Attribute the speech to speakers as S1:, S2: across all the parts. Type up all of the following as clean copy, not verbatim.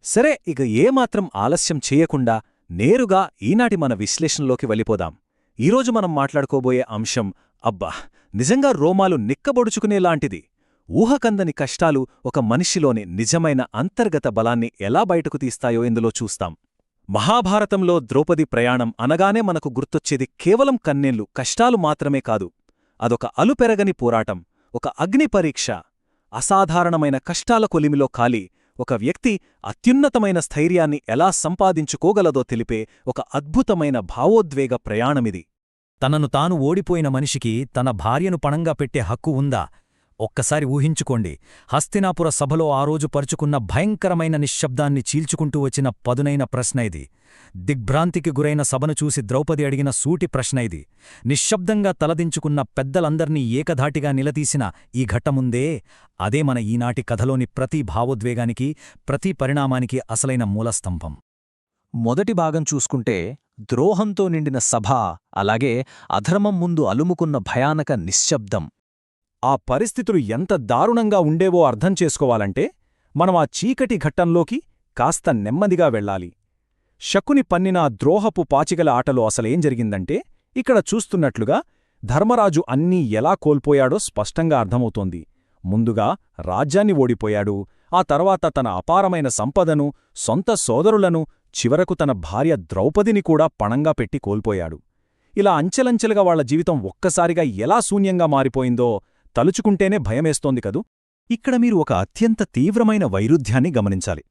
S1: సరే, ఇక ఏమాత్రం ఆలస్యం చేయకుండా నేరుగా ఈనాటి మన విశ్లేషణలోకి వెళ్ళిపోదాం. ఈరోజు మనం మాట్లాడుకోబోయే అంశం అబ్బా, నిజంగా రోమాలు నిక్కబొడుచుకునేలాంటిది. ఊహకందని కష్టాలు ఒక మనిషిలోని నిజమైన అంతర్గత బలాన్ని ఎలా బయటకు తీస్తాయో ఇందులో చూస్తాం. మహాభారతంలో ద్రౌపది ప్రయాణం అనగానే మనకు గుర్తొచ్చేది కేవలం కన్నీళ్లు, కష్టాలు మాత్రమే కాదు. అదొక అలుపెరగని పోరాటం, ఒక అగ్ని పరీక్ష. అసాధారణమైన కష్టాల కొలిమిలో కాలి ఒక వ్యక్తి అత్యున్నతమైన స్థైర్యాన్ని ఎలా సంపాదించుకోగలదో తెలిపే ఒక అద్భుతమైన భావోద్వేగ ప్రయాణమిది.
S2: తనను తాను ఓడిపోయిన మనిషికి తన భార్యను పణంగా పెట్టే హక్కు ఉందా? ఒక్కసారి ఊహించుకోండి. హస్తినాపుర సభలో ఆ రోజు పరుచుకున్న భయంకరమైన నిశ్శబ్దాన్ని చీల్చుకుంటూ వచ్చిన పదునైన ప్రశ్న ఇది. దిగ్భ్రాంతికి గురైన సభను చూసి ద్రౌపది అడిగిన సూటి ప్రశ్న ఇది. నిశ్శబ్దంగా తలదించుకున్న పెద్దలందర్నీ ఏకధాటిగా నిలదీసిన ఈ ఘట్టముందే, అదే మన ఈనాటి కథలోని ప్రతి భావోద్వేగానికి, ప్రతి పరిణామానికి అసలైన మూలస్తంభం.
S1: మొదటి భాగం చూసుకుంటే ద్రోహంతో నిండిన సభ, అలాగే అధర్మం ముందు అలుముకున్న భయానక నిశ్శబ్దం. ఆ పరిస్థితులు ఎంత దారుణంగా ఉండేవో అర్థం చేసుకోవాలంటే మనం ఆ చీకటి ఘట్టంలోకి కాస్త నెమ్మదిగా వెళ్ళాలి. శకుని పన్నిన ద్రోహపు పాచికల ఆటలో అసలేం జరిగిందంటే, ఇక్కడ చూస్తున్నట్లుగా ధర్మరాజు అన్నీ ఎలా కోల్పోయాడో స్పష్టంగా అర్థమవుతోంది. ముందుగా రాజ్యాన్ని ఓడిపోయాడు, ఆ తర్వాత తన అపారమైన సంపదను, సొంత సోదరులను, చివరకు తన భార్య ద్రౌపదిని కూడా పణంగా పెట్టి కోల్పోయాడు. ఇలా అంచెలంచెలుగా వాళ్ల జీవితం ఒక్కసారిగా ఎలా శూన్యంగా మారిపోయిందో తలుచుకుంటేనే భయమేస్తోంది కదూ. ఇక్కడ మీరు ఒక అత్యంత తీవ్రమైన వైరుధ్యాన్ని గమనించాలి.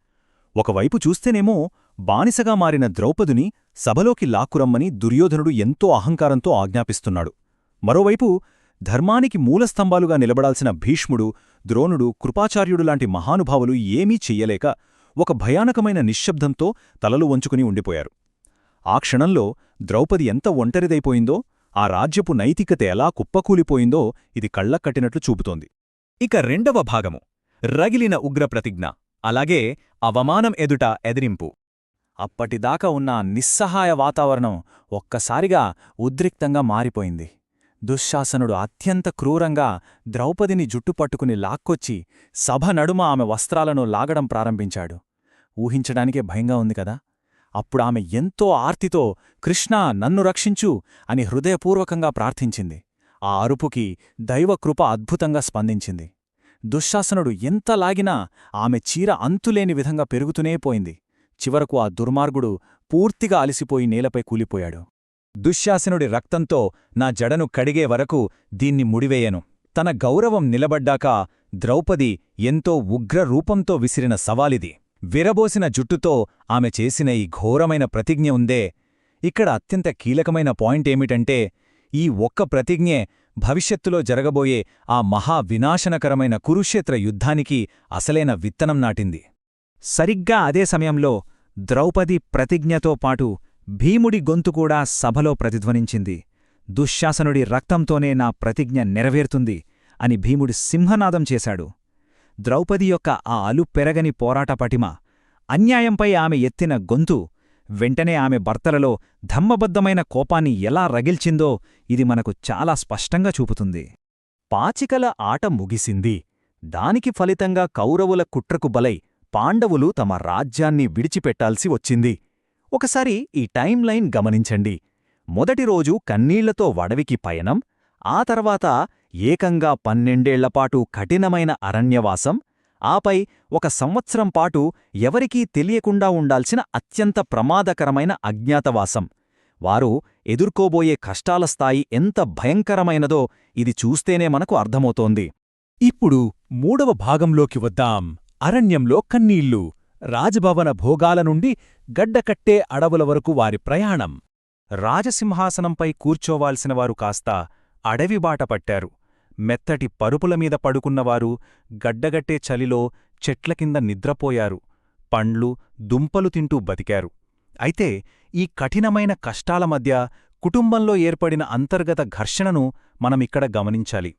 S1: ఒకవైపు చూస్తేనేమో బానిసగా మారిన ద్రౌపదిని సభలోకి లాక్కురమ్మని దుర్యోధనుడు ఎంతో అహంకారంతో ఆజ్ఞాపిస్తున్నాడు. మరోవైపు ధర్మానికి మూలస్తంభాలుగా నిలబడాల్సిన భీష్ముడు, ద్రోణుడు, కృపాచార్యుడులాంటి మహానుభావులు ఏమీ చెయ్యలేక ఒక భయానకమైన నిశ్శబ్దంతో తలలు వంచుకుని ఉండిపోయారు. ఆ క్షణంలో ద్రౌపది ఎంత ఒంటరిదైపోయిందో, ఆ రాజ్యపు నైతికత ఎలా కుప్పకూలిపోయిందో ఇది కళ్లకట్టినట్లు చూపుతోంది. ఇక రెండవ భాగము రగిలిన ఉగ్రప్రతిజ్ఞ, అలాగే అవమానం ఎదుట ఎదిరింపు. అప్పటిదాకా ఉన్న నిస్సహాయ వాతావరణం ఒక్కసారిగా ఉద్రిక్తంగా మారిపోయింది. దుశ్శాసనుడు అత్యంత క్రూరంగా ద్రౌపదిని జుట్టుపట్టుకుని లాక్కొచ్చి సభ నడుమ ఆమె వస్త్రాలను లాగడం ప్రారంభించాడు. ఊహించడానికే భయంగా ఉంది కదా. అప్పుడామె ఎంతో ఆర్తితో కృష్ణా, నన్ను రక్షించు అని హృదయపూర్వకంగా ప్రార్థించింది. ఆ అరుపుకి దైవకృప అద్భుతంగా స్పందించింది. దుశ్శాసనుడు ఎంత లాగినా ఆమె చీర అంతులేని విధంగా పెరుగుతూనే పోయింది. చివరకు ఆ దుర్మార్గుడు పూర్తిగా అలిసిపోయి నేలపై కూలిపోయాడు. దుశ్శాసనుడి రక్తంతో నా జడను కడిగే వరకు దీన్ని ముడివేయను. తన గౌరవం నిలబడ్డాక ద్రౌపది ఎంతో ఉగ్రరూపంతో విసిరిన సవాలిది. విరబోసిన జుట్టుతో ఆమె చేసిన ఈ ఘోరమైన ప్రతిజ్ఞ ఉందే, ఇక్కడ అత్యంత కీలకమైన పాయింటేమిటంటే, ఈ ఒక్క ప్రతిజ్ఞే భవిష్యత్తులో జరగబోయే ఆ మహా వినాశనకరమైన కురుక్షేత్ర యుద్ధానికి అసలైన విత్తనం నాటింది. సరిగ్గా అదే సమయంలో ద్రౌపది ప్రతిజ్ఞతో పాటు భీముడి గొంతుకూడా సభలో ప్రతిధ్వనించింది. దుశ్శాసనుడి రక్తంతోనే నా ప్రతిజ్ఞ నెరవేరుతుంది అని భీముడి సింహనాదం చేశాడు. ద్రౌపది యొక్క ఆ అలుపెరగని పోరాట పటిమ, అన్యాయంపై ఆమె ఎత్తిన గొంతు, వెంటనే ఆమె భర్తలలో ధమ్మబద్ధమైన కోపాన్ని ఎలా రగిల్చిందో ఇది మనకు చాలా స్పష్టంగా చూపుతుంది. పాచికల ఆట ముగిసింది. దానికి ఫలితంగా కౌరవుల కుట్రకు బలై పాండవులు తమ రాజ్యాన్ని విడిచిపెట్టాల్సి వచ్చింది. ఒకసారి ఈ టైం లైన్ గమనించండి. మొదటి రోజు కన్నీళ్లతో వడవికి పయనం, ఆ తర్వాత ఏకంగా 12ఏళ్లపాటు కఠినమైన అరణ్యవాసం, ఆపై 1 సంవత్సరం పాటు ఎవరికీ తెలియకుండా ఉండాల్సిన అత్యంత ప్రమాదకరమైన అజ్ఞాతవాసం. వారు ఎదుర్కోబోయే కష్టాల స్థాయి ఎంత భయంకరమైనదో ఇది చూస్తేనే మనకు అర్థమవుతోంది. ఇప్పుడు 3వ భాగంలోకి వద్దాం. అరణ్యంలో కన్నీళ్లు, రాజభవన భోగాల నుండి గడ్డకట్టే అడవుల వరకు వారి ప్రయాణం. రాజసింహాసనంపై కూర్చోవాల్సినవారు కాస్త అడవిబాట పట్టారు. మెత్తటి పరుపులమీద పడుకున్నవారు గడ్డగట్టే చలిలో చెట్లకింద నిద్రపోయారు. పండ్లు, దుంపలు తింటూ బతికారు. అయితే ఈ కఠినమైన కష్టాల మధ్య కుటుంబంలో ఏర్పడిన అంతర్గత ఘర్షణను మనమిక్కడ గమనించాలి.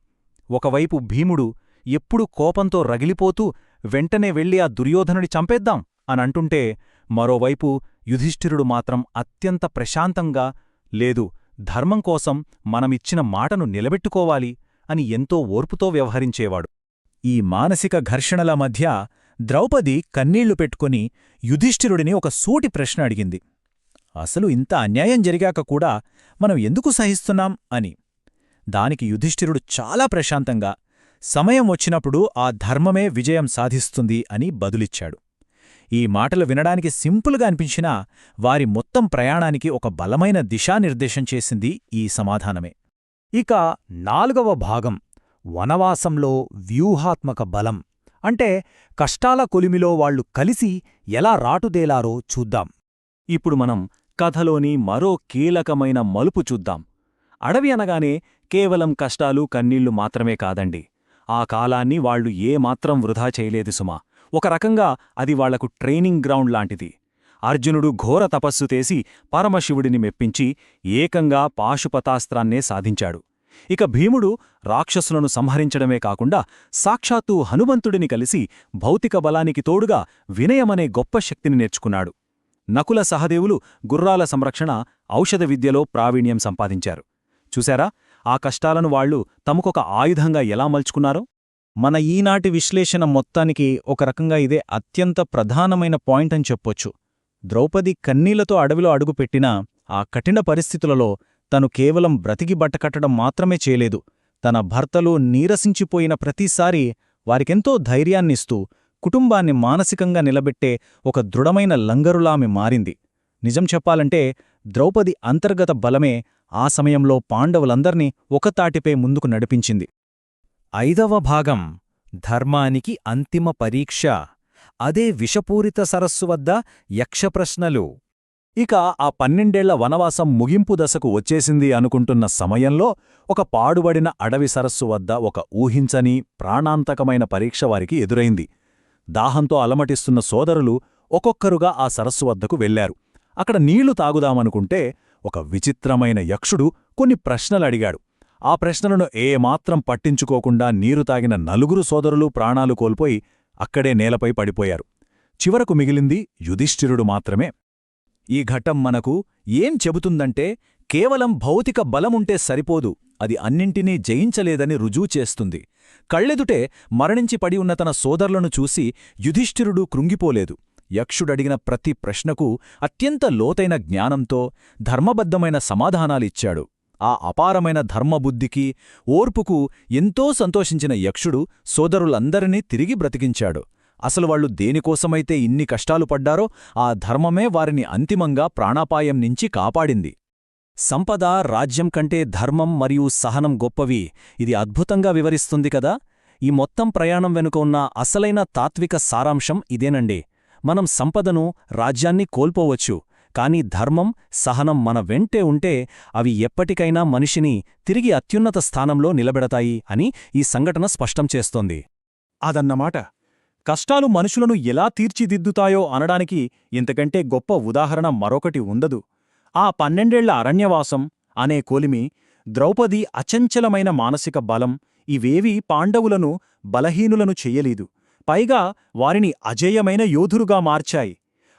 S1: ఒకవైపు భీముడు ఎప్పుడూ కోపంతో రగిలిపోతూ వెంటనే వెళ్ళి ఆ దుర్యోధనుడి చంపేద్దాం అనంటుంటే, మరోవైపు యుధిష్ఠిరుడు మాత్రం అత్యంత ప్రశాంతంగా, లేదు, ధర్మం కోసం మనమిచ్చిన మాటను నిలబెట్టుకోవాలి అని ఎంతో ఓర్పుతో వ్యవహరించేవాడు. ఈ మానసిక ఘర్షణల మధ్య
S2: ద్రౌపది కన్నీళ్లు పెట్టుకుని యుధిష్ఠిరుడిని ఒక సూటి ప్రశ్న అడిగింది. అసలు ఇంత అన్యాయం జరిగాక కూడా మనం ఎందుకు సహిస్తున్నాం అని. దానికి యుధిష్ఠిరుడు చాలా ప్రశాంతంగా, సమయం వచ్చినప్పుడు ఆ ధర్మమే విజయం సాధిస్తుంది అని బదులిచ్చాడు. ఈ మాటలు వినడానికి సింపుల్గా అనిపించినా వారి మొత్తం ప్రయాణానికి ఒక బలమైన దిశానిర్దేశం చేసింది ఈ సమాధానమే. ఇక 4వ భాగం వనవాసంలో వ్యూహాత్మక బలం, అంటే కష్టాల కొలిమిలో వాళ్లు కలిసి ఎలా రాటుదేలారో చూద్దాం.
S1: ఇప్పుడు మనం కథలోని మరో కీలకమైన మలుపు చూద్దాం. అడవి అనగానే కేవలం కష్టాలు కన్నీళ్లు మాత్రమే కాదండి. ఆ కాలాన్ని వాళ్లు ఏమాత్రం వృధా చేయలేదు సుమా. ఒక రకంగా అది వాళ్లకు ట్రైనింగ్ గ్రౌండ్ లాంటిది. అర్జునుడు ఘోర తపస్సు చేసి పరమశివుడిని మెప్పించి ఏకంగా పాశుపతాస్త్రాన్నే సాధించాడు. ఇక భీముడు రాక్షసులను సంహరించడమే కాకుండా సాక్షాత్తు హనుమంతుడిని కలిసి భౌతిక బలానికి తోడుగా వినయమనే గొప్ప శక్తిని నేర్చుకున్నాడు. నకుల సహదేవులు గుర్రాల సంరక్షణ, ఔషధ విద్యలో ప్రావీణ్యం సంపాదించారు. చూశారా ఆ కష్టాలను వాళ్లు తమకొక ఆయుధంగా ఎలా మలుచుకున్నారో?
S2: మన ఈనాటి విశ్లేషణ మొత్తానికి ఒక రకంగా ఇదే అత్యంత ప్రధానమైన పాయింట్ అని చెప్పొచ్చు. ద్రౌపది కన్నీళ్లతో అడవిలో అడుగుపెట్టినా ఆ కఠిన పరిస్థితులలో తను కేవలం బ్రతికి బట్టకట్టడం మాత్రమే చేయలేదు. తన భర్తలు నీరసించిపోయిన ప్రతిసారీ వారికెంతో ధైర్యాన్నిస్తూ కుటుంబాన్ని మానసికంగా నిలబెట్టే ఒక దృఢమైన లంగరులామె మారింది. నిజం చెప్పాలంటే ద్రౌపది అంతర్గత బలమే ఆ సమయంలో పాండవులందర్నీ ఒకతాటిపై ముందుకు నడిపించింది. 5వ భాగం ధర్మానికి అంతిమ పరీక్ష, అదే విషపూరిత సరస్సు వద్ద యక్షప్రశ్నలు.
S1: ఇక ఆ 12ఏళ్ల వనవాసం ముగింపు దశకు వచ్చేసింది అనుకుంటున్న సమయంలో ఒక పాడుబడిన అడవి సరస్సు వద్ద ఒక ఊహించని ప్రాణాంతకమైన పరీక్ష వారికి ఎదురైంది. దాహంతో అలమటిస్తున్న సోదరులు ఒక్కొక్కరుగా ఆ సరస్సు వద్దకు వెళ్లారు. అక్కడ నీళ్లు తాగుదామనుకుంటే ఒక విచిత్రమైన యక్షుడు కొన్ని ప్రశ్నలడిగాడు. ఆ ప్రశ్నలను ఏమాత్రం పట్టించుకోకుండా నీరు తాగిన 4 సోదరులు ప్రాణాలు కోల్పోయి అక్కడే నేలపై పడిపోయారు. చివరకు మిగిలింది యుధిష్ఠిరుడు మాత్రమే. ఈ ఘట్టం మనకు ఏం చెబుతుందంటే కేవలం భౌతిక బలముంటే సరిపోదు, అది అన్నింటినీ జయించలేదని రుజువు చేస్తుంది. కళ్ళెదుటే మరణించి పడి ఉన్న తన సోదరులను చూసి యుధిష్ఠిరుడు కృంగిపోలేదు. యక్షుడడిగిన ప్రతి ప్రశ్నకు అత్యంత లోతైన జ్ఞానంతో ధర్మబద్ధమైన సమాధానాలిచ్చాడు. ఆ అపారమైన ధర్మబుద్ధికి, ఓర్పుకు ఎంతో సంతోషించిన యక్షుడు సోదరులందరినీ తిరిగి బ్రతికించాడు. అసలు వాళ్లు దేనికోసమైతే ఇన్ని కష్టాలు పడ్డారో ఆ ధర్మమే వారిని అంతిమంగా ప్రాణాపాయం నుంచి కాపాడింది. సంపద, రాజ్యం కంటే ధర్మం మరియు సహనం గొప్పవి. ఇది అద్భుతంగా వివరిస్తుంది కదా. ఈ మొత్తం ప్రయాణం వెనుక ఉన్న అసలైన తాత్విక సారాంశం ఇదేనండి. మనం సంపదను, రాజ్యాన్ని కోల్పోవచ్చు, కానీ ధర్మం, సహనం మన వెంటే ఉంటే అవి ఎప్పటికైనా మనిషిని తిరిగి అత్యున్నత స్థానంలో నిలబెడతాయి అని ఈ సంఘటన స్పష్టం చేస్తోంది.
S2: అదన్నమాట. కష్టాలు మనుషులను ఎలా తీర్చిదిద్దుతాయో అనడానికి ఇంతకంటే గొప్ప ఉదాహరణ మరొకటి ఉండదు. ఆ 12ఏళ్ల అరణ్యవాసం అనే కొలిమి, ద్రౌపది అచంచలమైన మానసిక బలం ఇవేవీ పాండవులను బలహీనులను చెయ్యలేదు. పైగా వారిని అజేయమైన యోధులుగా మార్చాయి.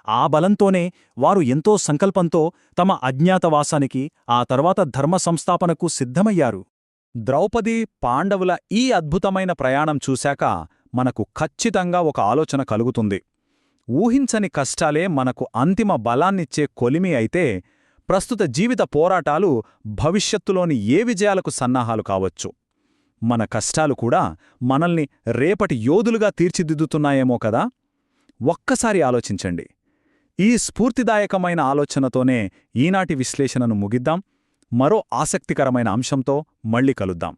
S2: ఆ బలంతోనే వారు ఎంతో సంకల్పంతో తమ అజ్ఞాతవాసానికి, ఆ తర్వాత ధర్మ సంస్థాపనకు సిద్ధమయ్యారు. ద్రౌపది, పాండవుల ఈ అద్భుతమైన ప్రయాణం చూశాక మనకు ఖచ్చితంగా ఒక ఆలోచన కలుగుతుంది. ఊహించని కష్టాలే మనకు అంతిమ బలాన్నిచ్చే కొలిమి అయితే, ప్రస్తుత జీవిత పోరాటాలు భవిష్యత్తులోని ఏ విజయాలకు సన్నాహాలు కావచ్చు. మన కష్టాలు కూడా మనల్ని రేపటి యోధులుగా తీర్చిదిద్దుతున్నాయేమో కదా. ఒక్కసారి ఆలోచించండి. ఈ స్ఫూర్తిదాయకమైన ఆలోచనతోనే ఈనాటి విశ్లేషణను ముగిద్దాం. మరో ఆసక్తికరమైన అంశంతో మళ్ళీ కలుద్దాం.